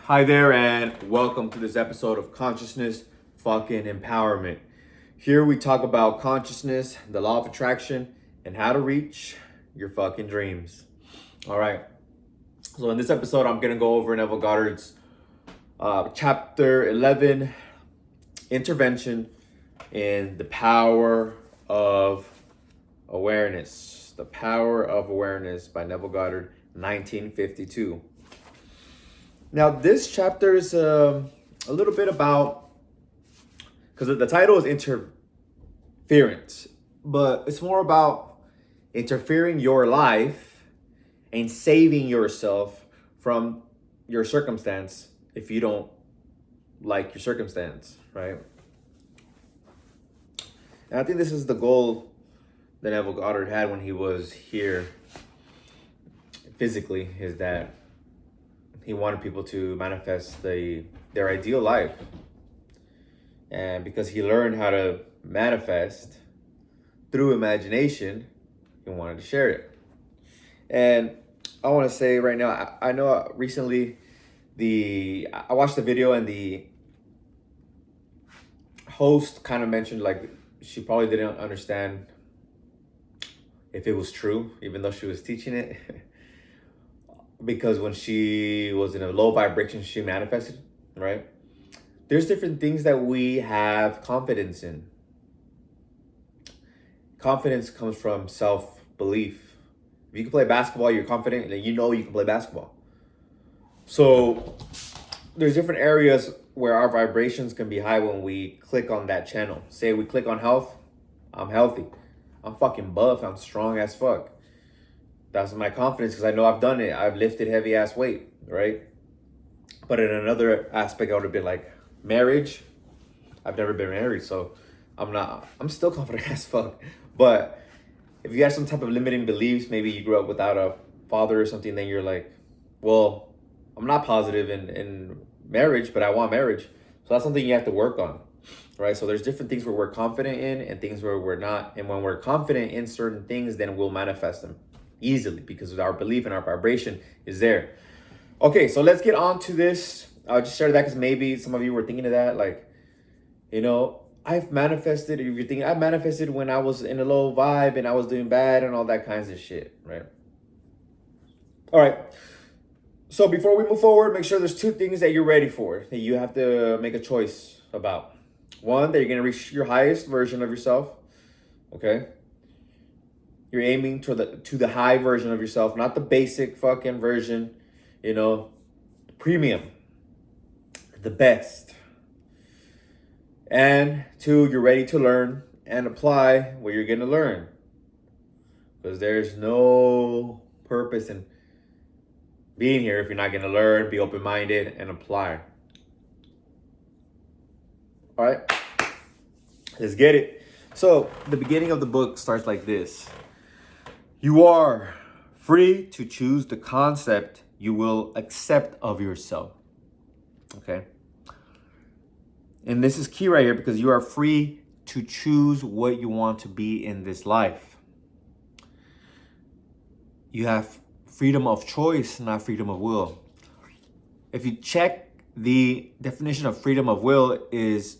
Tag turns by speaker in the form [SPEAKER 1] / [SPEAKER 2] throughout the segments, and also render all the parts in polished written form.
[SPEAKER 1] Hi there, and welcome to this episode of Consciousness Fucking Empowerment. Here we talk about consciousness, the law of attraction, and how to reach your fucking dreams. All right. So in this episode, I'm gonna go over Neville Goddard's chapter 11, intervention in the power of awareness. The Power of Awareness by Neville Goddard, 1952. Now, this chapter is a little bit about, because the title is interference, but it's more about interfering your life and saving yourself from your circumstance if you don't like your circumstance, right? And I think this is the goal that Neville Goddard had when he was here physically, is that he wanted people to manifest their ideal life. And because he learned how to manifest through imagination, he wanted to share it. And I want to say right now, I know recently I watched the video and the host kind of mentioned like she probably didn't understand if it was true, even though she was teaching it. Because when she was in a low vibration, she manifested, right? There's different things that we have confidence in. Confidence comes from self-belief. If you can play basketball, you're confident, and you know you can play basketball. So there's different areas where our vibrations can be high when we click on that channel. Say we click on health, I'm healthy. I'm fucking buff, I'm strong as fuck. That's my confidence because I know I've done it. I've lifted heavy ass weight, right? But in another aspect, I would have been like marriage. I've never been married, so I'm still confident as fuck. But if you have some type of limiting beliefs, maybe you grew up without a father or something, then you're like, well, I'm not positive in marriage, but I want marriage. So that's something you have to work on, right? So there's different things where we're confident in and things where we're not. And when we're confident in certain things, then we'll manifest them easily because our belief and our vibration is there. Okay, so let's get on to this. I'll just share that because maybe some of you were thinking of that. Like, I've manifested, if you're thinking, I manifested when I was in a low vibe and I was doing bad and all that kinds of shit, right? All right. So before we move forward, make sure there's two things that you're ready for, that you have to make a choice about. One, that you're going to reach your highest version of yourself, okay? You're aiming to the high version of yourself, not the basic fucking version, premium, the best. And two, you're ready to learn and apply what you're going to learn. Because there's no purpose in being here if you're not going to learn, be open-minded, and apply. All right, let's get it. So the beginning of the book starts like this. You are free to choose the concept you will accept of yourself. Okay? And this is key right here because you are free to choose what you want to be in this life. You have freedom of choice, not freedom of will. If you check the definition of freedom of will is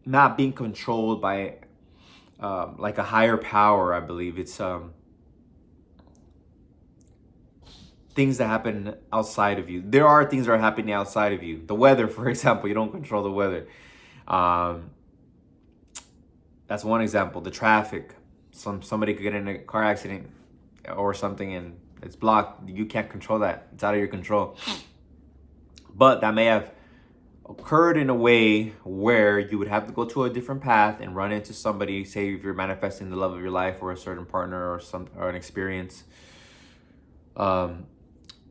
[SPEAKER 1] not being controlled by like a higher power, I believe. It's things that happen outside of you. There are things that are happening outside of you. The weather, for example, you don't control the weather. That's one example. The traffic. Somebody could get in a car accident or something and it's blocked. You can't control that. It's out of your control. But that may have occurred in a way where you would have to go to a different path and run into somebody, say if you're manifesting the love of your life or a certain partner or an experience.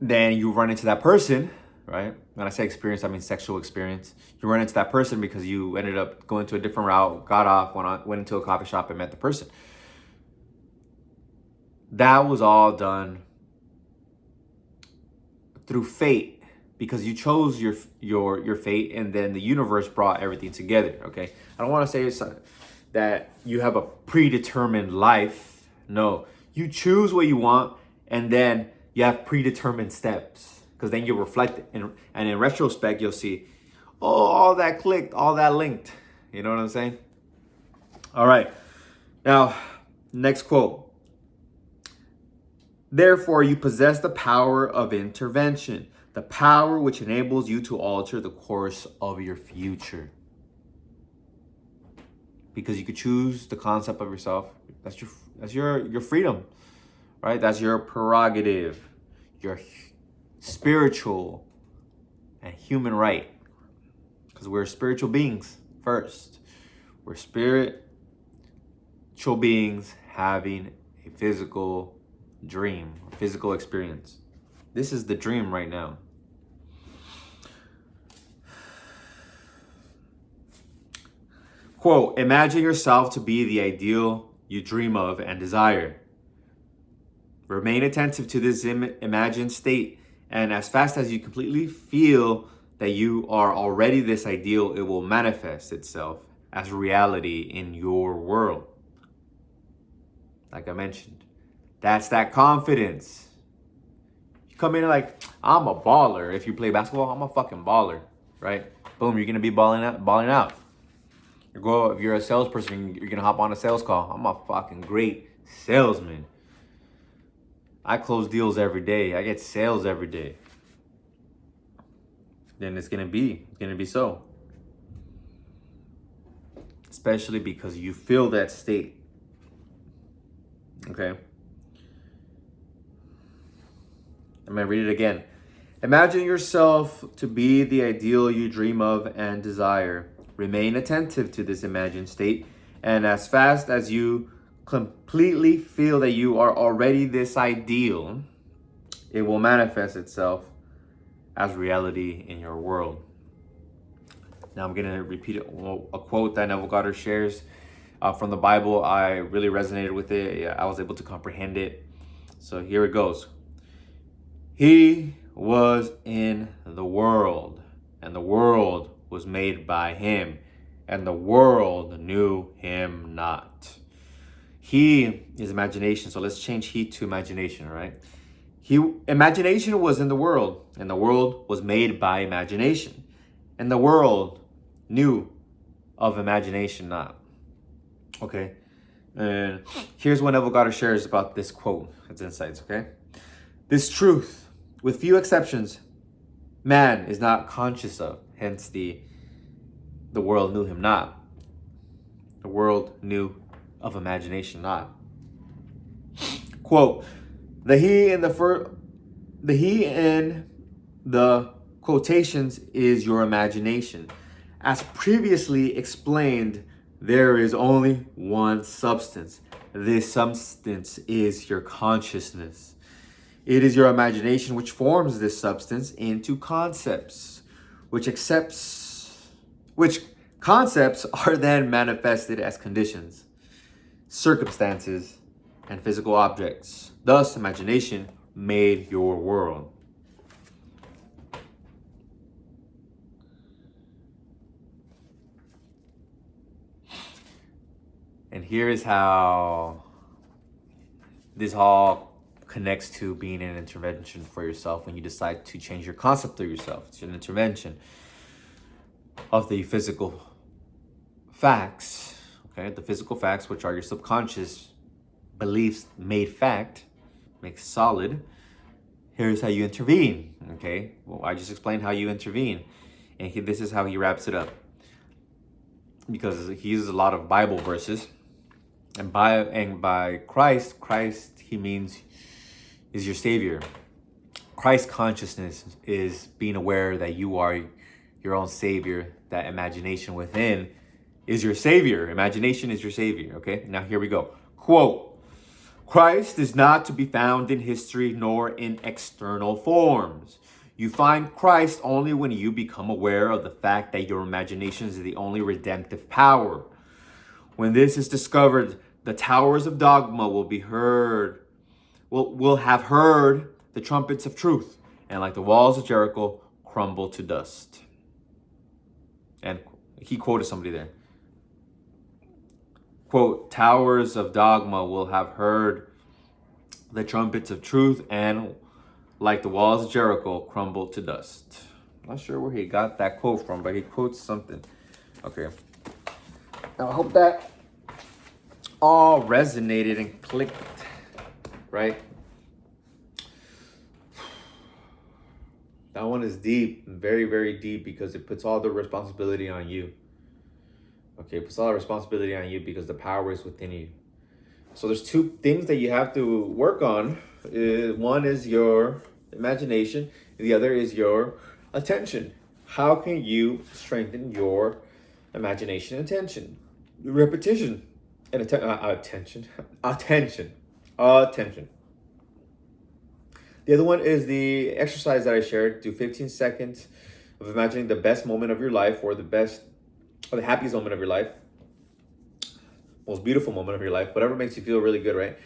[SPEAKER 1] Then you run into that person, right? When I say experience, I mean sexual experience. You run into that person because you ended up going to a different route, got off, went into a coffee shop and met the person. That was all done through fate because you chose your fate and then the universe brought everything together, okay? I don't want to say that you have a predetermined life. No, you choose what you want and then you have predetermined steps. because then you reflect it. And in retrospect, you'll see, oh, all that clicked, all that linked. You know what I'm saying? All right. Now, next quote. Therefore, you possess the power of intervention, the power which enables you to alter the course of your future. Because you could choose the concept of yourself. That's your freedom, right? That's your prerogative, your spiritual and human right. Because we're spiritual beings first. We're spiritual beings having a physical dream, a physical experience. This is the dream right now. Quote, imagine yourself to be the ideal you dream of and desire. Remain attentive to this imagined state, and as fast as you completely feel that you are already this ideal, it will manifest itself as reality in your world. Like I mentioned, that's that confidence. You come in like, I'm a baller. If you play basketball, I'm a fucking baller, right? Boom, you're gonna be balling out. If you're a salesperson, you're gonna hop on a sales call. I'm a fucking great salesman. I close deals every day. I get sales every day. Then it's gonna be so. Especially because you feel that state. Okay. I'm gonna read it again. Imagine yourself to be the ideal you dream of and desire. Remain attentive to this imagined state, and as fast as you completely feel that you are already this ideal, it will manifest itself as reality in your world. Now I'm going to repeat a quote that Neville Goddard shares from the Bible. I really resonated with it. I was able to comprehend it. So here it goes. He was in the world, and the world was made by him, and the world knew him not. He is imagination. So let's change he to imagination, right? Imagination was in the world, and the world was made by imagination, and the world knew of imagination not. Okay. And here's what Neville Goddard shares about this quote, its insights, okay? This truth, with few exceptions, man is not conscious of, hence the world knew him not. The world knew of imagination not. Quote, the he in the quotations is your imagination. As previously explained, there is only one substance. This substance is your consciousness. It is your imagination which forms this substance into concepts, which concepts are then manifested as conditions, circumstances, and physical objects. Thus, imagination made your world. And here is how this all connects to being an intervention for yourself when you decide to change your concept of yourself. It's an intervention of the physical facts, okay? The physical facts, which are your subconscious beliefs made fact, make solid. Here's how you intervene, okay? Well, I just explained how you intervene. And this is how he wraps it up. Because he uses a lot of Bible verses. And by Christ, he means is your savior. Christ consciousness is being aware that you are your own savior, that imagination within is your savior. Imagination is your savior, okay? Now here we go. Quote, Christ is not to be found in history nor in external forms. You find Christ only when you become aware of the fact that your imagination is the only redemptive power. When this is discovered, the towers of dogma will have heard the trumpets of truth, and like the walls of Jericho, crumble to dust. And he quoted somebody there. Quote, towers of dogma will have heard the trumpets of truth, and like the walls of Jericho crumbled to dust. Not sure where he got that quote from, but he quotes something. Okay. Now I hope that all resonated and clicked, right? That one is deep, very, very deep, because it puts all the responsibility on you. Okay, it puts all the responsibility on you because the power is within you. So there's two things that you have to work on. One is your imagination, and the other is your attention. How can you strengthen your imagination and attention? Repetition and attention. The other one is the exercise that I shared. Do 15 seconds of imagining the best moment of your life, or the happiest moment of your life, most beautiful moment of your life, whatever makes you feel really good, right?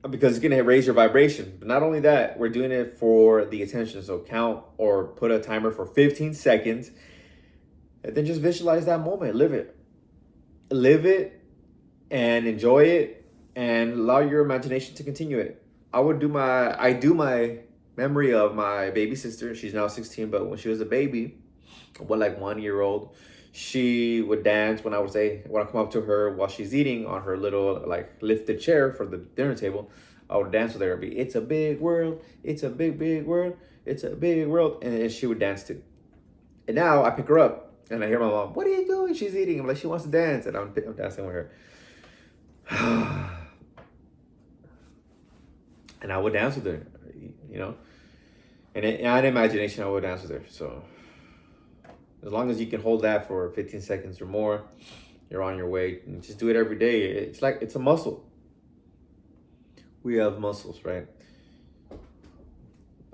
[SPEAKER 1] Because it's going to raise your vibration. But not only that, we're doing it for the attention. So count or put a timer for 15 seconds, and then just visualize that moment. Live it and enjoy it, and allow your imagination to continue it. I do my memory of my baby sister. She's now 16, but when she was a baby, like 1 year old, she would dance when I come up to her while she's eating on her little like lifted chair for the dinner table. I would dance with her. It'd be, it's a big world, it's a big, big world, it's a big world, and she would dance too. And now I pick her up and I hear my mom, "What are you doing?" She's eating. I'm like, "She wants to dance," and I'm dancing with her. And I would dance with her, And in imagination, I would dance with her. So as long as you can hold that for 15 seconds or more, you're on your way. And just do it every day. It's a muscle. We have muscles, right?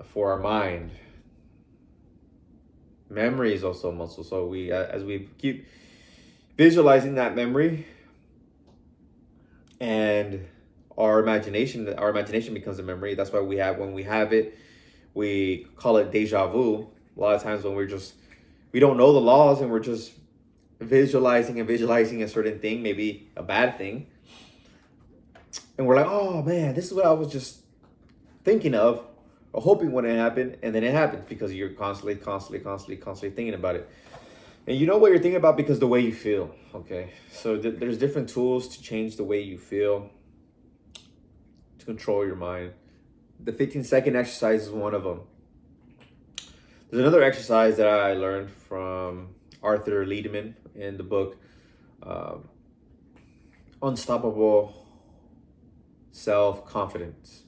[SPEAKER 1] For our mind. Memory is also a muscle. So as we keep visualizing that memory, and our imagination becomes a memory. That's why when we have it, we call it deja vu. A lot of times when we don't know the laws, and we're just visualizing a certain thing, maybe a bad thing, and we're like, "Oh man, this is what I was just thinking of or hoping wouldn't happen," and then it happens because you're constantly thinking about it. And you know what you're thinking about because the way you feel. Okay, so there's different tools to change the way you feel, to control your mind. The 15-second exercise is one of them. There's another exercise that I learned from Arthur Liedman in the book Unstoppable Self-Confidence.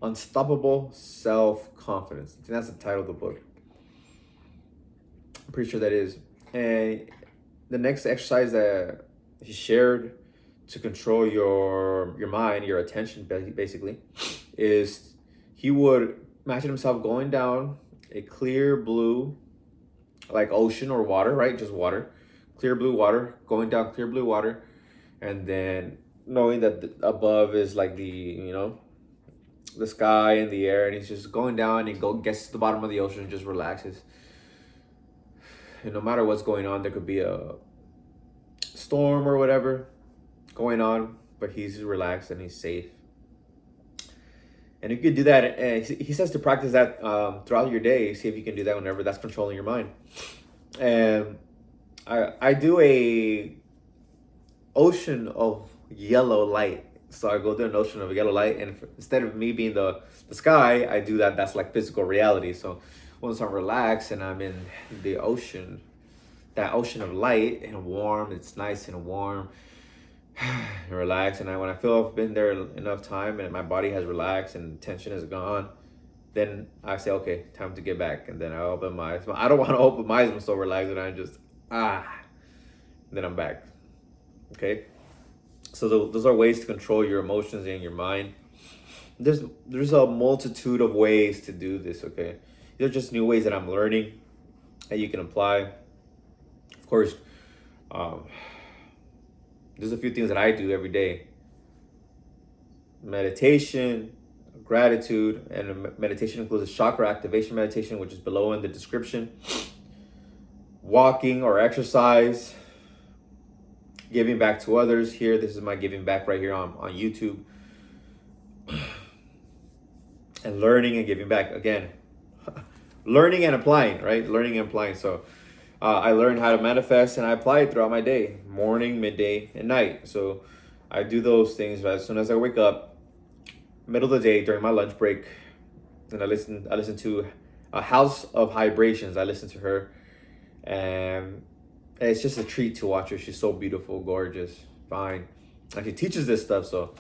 [SPEAKER 1] Unstoppable Self-Confidence. I think that's the title of the book. I'm pretty sure that is. And the next exercise that he shared to control your mind, your attention, basically, is he would imagine himself going down a clear blue, like ocean or water, right? Just water, clear blue water, going down clear blue water, and then knowing that above is like the sky and the air, and he's just going down and gets to the bottom of the ocean and just relaxes. And no matter what's going on, there could be a storm or whatever going on, but he's relaxed and he's safe. And you could do that. He says to practice that throughout your day. See if you can do that whenever that's controlling your mind. And I do a ocean of yellow light. So I go through an ocean of yellow light, and instead of me being the sky, I do that. That's like physical reality. So once I'm relaxed and I'm in the ocean, that ocean of light and warm, it's nice and warm and relaxed. And when I feel I've been there enough time and my body has relaxed and tension is gone, then I say, okay, time to get back. And then I open my eyes. I don't want to open my eyes. I'm so relaxed and I just, then I'm back. Okay. So those are ways to control your emotions and your mind. There's a multitude of ways to do this, okay? They're just new ways that I'm learning that you can apply. Of course, there's a few things that I do every day. Meditation, gratitude, and meditation includes a chakra activation meditation, which is below in the description. Walking or exercise. Giving back to others. Here, this is my giving back right here on YouTube. and learning and giving back. Again, learning and applying, right? Learning and applying. So I learned how to manifest and I apply it throughout my day, morning, midday, and night. So I do those things as soon as I wake up, middle of the day, during my lunch break, and I listen to a House of Vibrations. I listen to her, and it's just a treat to watch her. She's so beautiful, gorgeous, fine, and she teaches this stuff. So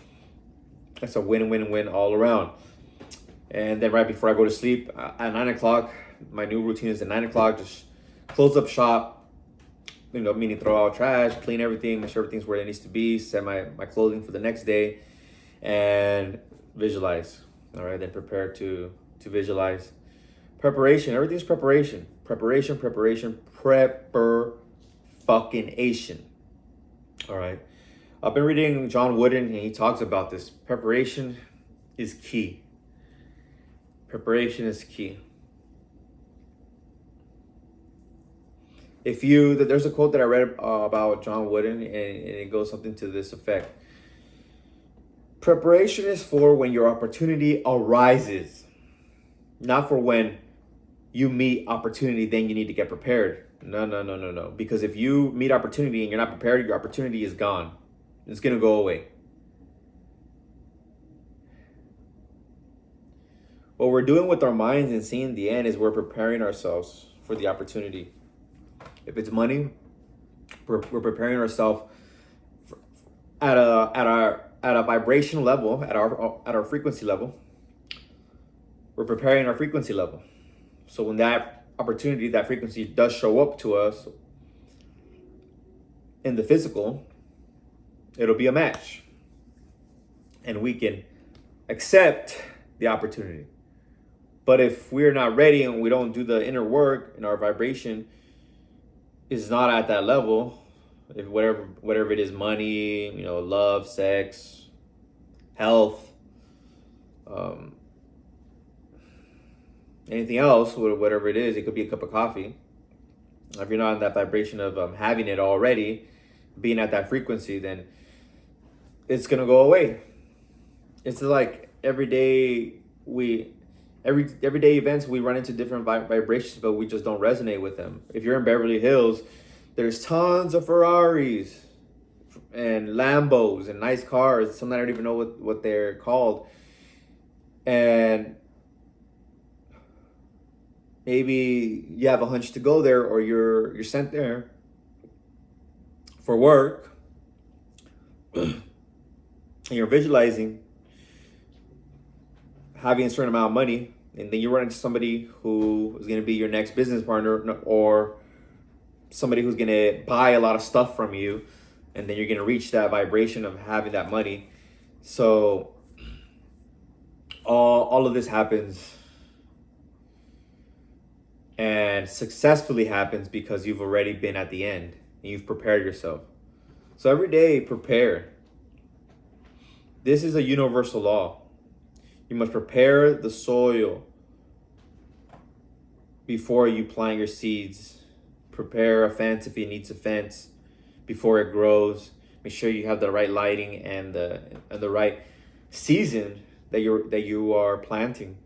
[SPEAKER 1] it's a win-win-win all around. And then right before I go to sleep at 9 o'clock, my new routine is at 9 o'clock. Just close up shop, meaning throw out trash, clean everything, make sure everything's where it needs to be, set my clothing for the next day, and visualize. All right, then prepare to visualize. Preparation, everything's preparation. Preparation. Fucking Asian. All right. I've been reading John Wooden, and he talks about this. Preparation is key. Preparation is key. There's a quote that I read about John Wooden, and it goes something to this effect. Preparation is for when your opportunity arises, not for when you meet opportunity, then you need to get prepared. No. Because if you meet opportunity and you're not prepared, your opportunity is gone. It's going to go away. What we're doing with our minds and seeing the end is we're preparing ourselves for the opportunity. If it's money, we're preparing ourselves at a vibration level, at our frequency level. We're preparing our frequency level. So when that opportunity, that frequency does show up to us in the physical, it'll be a match. And we can accept the opportunity. But if we're not ready and we don't do the inner work and our vibration is not at that level, if whatever it is, money, love, sex, health, anything else, whatever it is, it could be a cup of coffee. If you're not in that vibration of having it already, being at that frequency, then it's gonna go away. It's like everyday events, we run into different vibrations, but we just don't resonate with them. If you're in Beverly Hills, there's tons of Ferraris and Lambos and nice cars. Some I don't even know what they're called. And maybe you have a hunch to go there, or you're sent there for work, and you're visualizing having a certain amount of money, and then you run into somebody who is going to be your next business partner, or somebody who's going to buy a lot of stuff from you, and then you're going to reach that vibration of having that money. So all of this happens and successfully happens because you've already been at the end and you've prepared yourself. So every day, prepare. This is a universal law. You must prepare the soil before you plant your seeds. Prepare a fence if it needs a fence before it grows. Make sure you have the right lighting and the right season that you are planting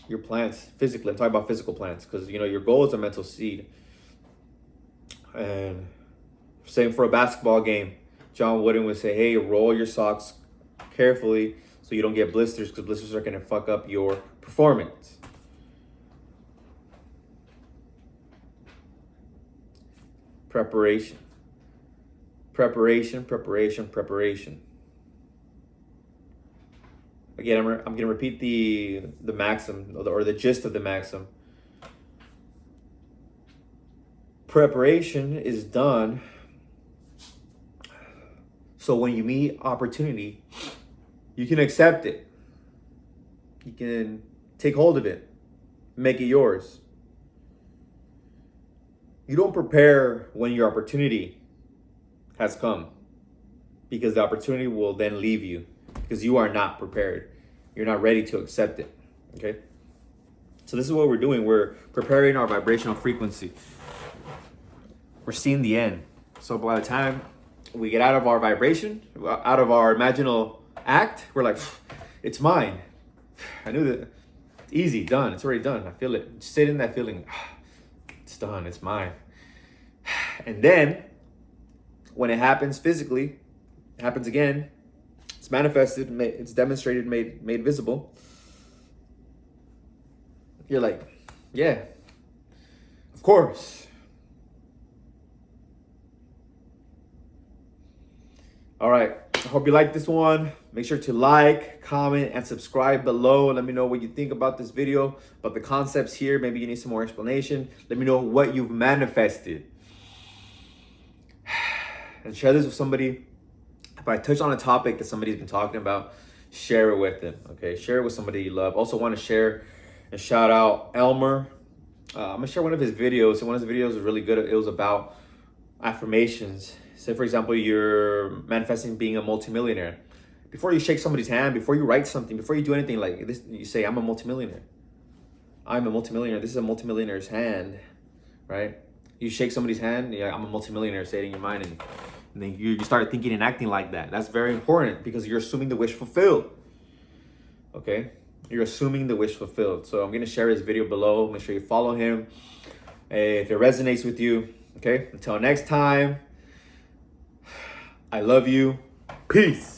[SPEAKER 1] your plants physically. I'm talking about physical plants, because your goal is a mental seed. And same for a basketball game. John Wooden would say, hey, roll your socks carefully so you don't get blisters, because blisters are going to fuck up your performance. Preparation. Again, I'm going to repeat the maxim, or the gist of the maxim. Preparation is done so when you meet opportunity, you can accept it. You can take hold of it, make it yours. You don't prepare when your opportunity has come, because the opportunity will then leave you, because you are not prepared. You're not ready to accept it. Okay? So this is what we're doing. We're preparing our vibrational frequency. We're seeing the end. So by the time we get out of our vibration, out of our imaginal act, we're like, it's mine. I knew that Easy, done. It's already done. I feel it. Sit in that feeling. It's done. It's mine. And then when it happens physically, it happens again. It's manifested. It's demonstrated. Made visible. You're like, yeah, of course. All right. I hope you like this one. Make sure to like, comment, and subscribe below. Let me know what you think about this video, about the concepts here. Maybe you need some more explanation. Let me know what you've manifested. And share this with somebody. If I touch on a topic that somebody's been talking about, share it with them. Okay, share it with somebody you love. Also want to share and shout out Elmer. I'm gonna share one of his videos. And one of his videos was really good. It was about affirmations. Say, for example, you're manifesting being a multimillionaire. Before you shake somebody's hand, before you write something, before you do anything like this, you say, I'm a multimillionaire. I'm a multimillionaire. This is a multimillionaire's hand, right? You shake somebody's hand, yeah, I'm a multimillionaire, say it in your mind, and then you start thinking and acting like that. That's very important because you're assuming the wish fulfilled, okay? You're assuming the wish fulfilled. So I'm going to share his video below. Make sure you follow him if it resonates with you, okay? Until next time, I love you. Peace.